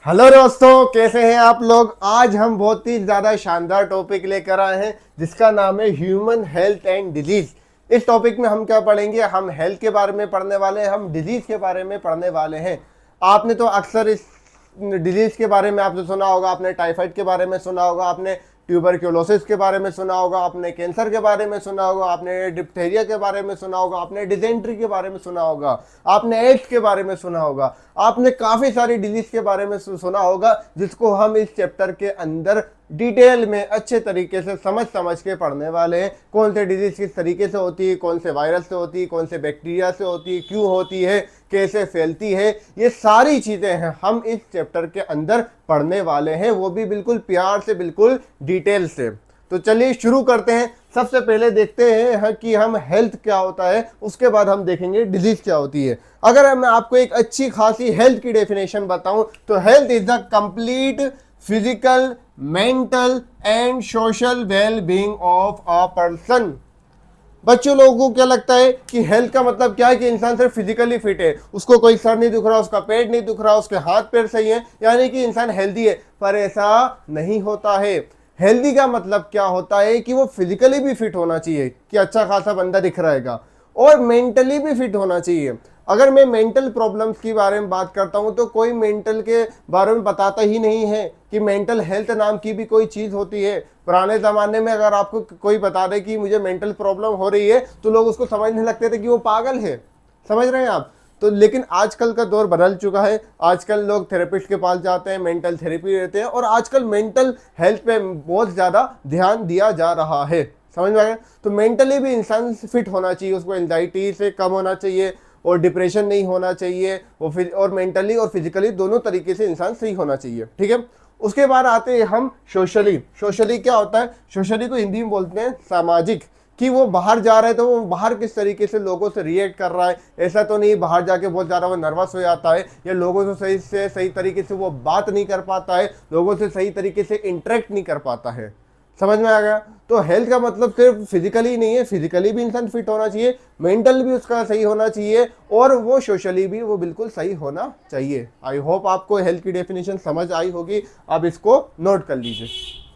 Hello दोस्तों, कैसे हैं आप लोग। आज हम बहुत ही ज़्यादा शानदार टॉपिक लेकर आए हैं जिसका नाम है ह्यूमन हेल्थ एंड डिजीज। इस टॉपिक में हम क्या पढ़ेंगे, हम हेल्थ के बारे में पढ़ने वाले हैं, हम डिजीज के बारे में पढ़ने वाले हैं। आपने तो अक्सर इस डिजीज के बारे में आपने सुना होगा, आपने टाइफाइड के बारे में सुना होगा, आपने ट्यूबरक्यूलोसिस के बारे में सुना होगा, आपने कैंसर के बारे में सुना होगा, आपने डिप्थेरिया के बारे में सुना होगा, आपने डिजेंट्री के बारे में सुना होगा, आपने एड्स के बारे में सुना होगा, आपने काफ़ी सारी डिजीज के बारे में सुना होगा जिसको हम इस चैप्टर के अंदर डिटेल में अच्छे तरीके से समझ समझ के पढ़ने वाले हैं। कौन से डिजीज किस तरीके से होती है, कौन से वायरस से होती है, कौन से बैक्टीरिया से होती है, क्यों होती है, कैसे फैलती है, ये सारी चीज़ें हैं हम इस चैप्टर के अंदर पढ़ने वाले हैं, वो भी बिल्कुल प्यार से, बिल्कुल डिटेल से। तो चलिए शुरू करते हैं। सबसे पहले देखते हैं कि हम हेल्थ क्या होता है, उसके बाद हम देखेंगे डिजीज क्या होती है। अगर मैं आपको एक अच्छी खासी हेल्थ की डेफिनेशन बताऊं तो health is the complete physical, mental and social well being of a person. बच्चों लोगों को क्या लगता है कि हेल्थ का मतलब क्या है कि इंसान सिर्फ फिजिकली फिट है, उसको कोई सर नहीं दुख रहा, उसका पेट नहीं दुख रहा, उसके हाथ पैर सही है, यानी कि इंसान हेल्दी है। पर ऐसा नहीं होता है। हेल्दी का मतलब क्या होता है कि वो फिजिकली भी फिट होना चाहिए कि अच्छा खासा बंदा दिख रहेगा, और मेंटली भी फिट होना चाहिए। अगर मैं मेंटल प्रॉब्लम्स के बारे में बात करता हूं तो कोई मेंटल के बारे में बताता ही नहीं है कि मेंटल हेल्थ नाम की भी कोई चीज़ होती है। पुराने ज़माने में अगर आपको कोई बता दे कि मुझे मेंटल प्रॉब्लम हो रही है तो लोग उसको समझने लगते थे कि वो पागल है। समझ रहे हैं आप। तो लेकिन आजकल का दौर बदल चुका है। आजकल लोग थेरेपिस्ट के पास जाते हैं, मेंटल थेरेपी लेते हैं, और आजकल मेंटल हेल्थ पे बहुत ज़्यादा ध्यान दिया जा रहा है। समझ में आ गया। तो मेंटली भी इंसान फिट होना चाहिए, उसको एंजाइटी से कम होना चाहिए और डिप्रेशन नहीं होना चाहिए, वो फिर और मेंटली और फिजिकली दोनों तरीके से इंसान सही होना चाहिए। ठीक है। उसके बाद आते हैं हम सोशली। सोशली क्या होता है, सोशली को हिंदी में बोलते हैं सामाजिक, कि वो बाहर जा रहा है तो वो बाहर किस तरीके से लोगों से रिएक्ट कर रहा है। ऐसा तो नहीं बाहर जाके बहुत ज़्यादा वो नर्वस हो जाता है या लोगों से सही तरीके से वो बात नहीं कर पाता है, लोगों से सही तरीके से इंटरेक्ट नहीं कर पाता है। समझ में आ गया। तो हेल्थ का मतलब सिर्फ फिजिकली नहीं है, फिजिकली भी इंसान फिट होना चाहिए, मेंटल भी उसका सही होना चाहिए, और वो सोशली भी वो बिल्कुल सही होना चाहिए। आई होप आपको हेल्थ की डेफिनेशन समझ आई होगी। आप इसको नोट कर लीजिए।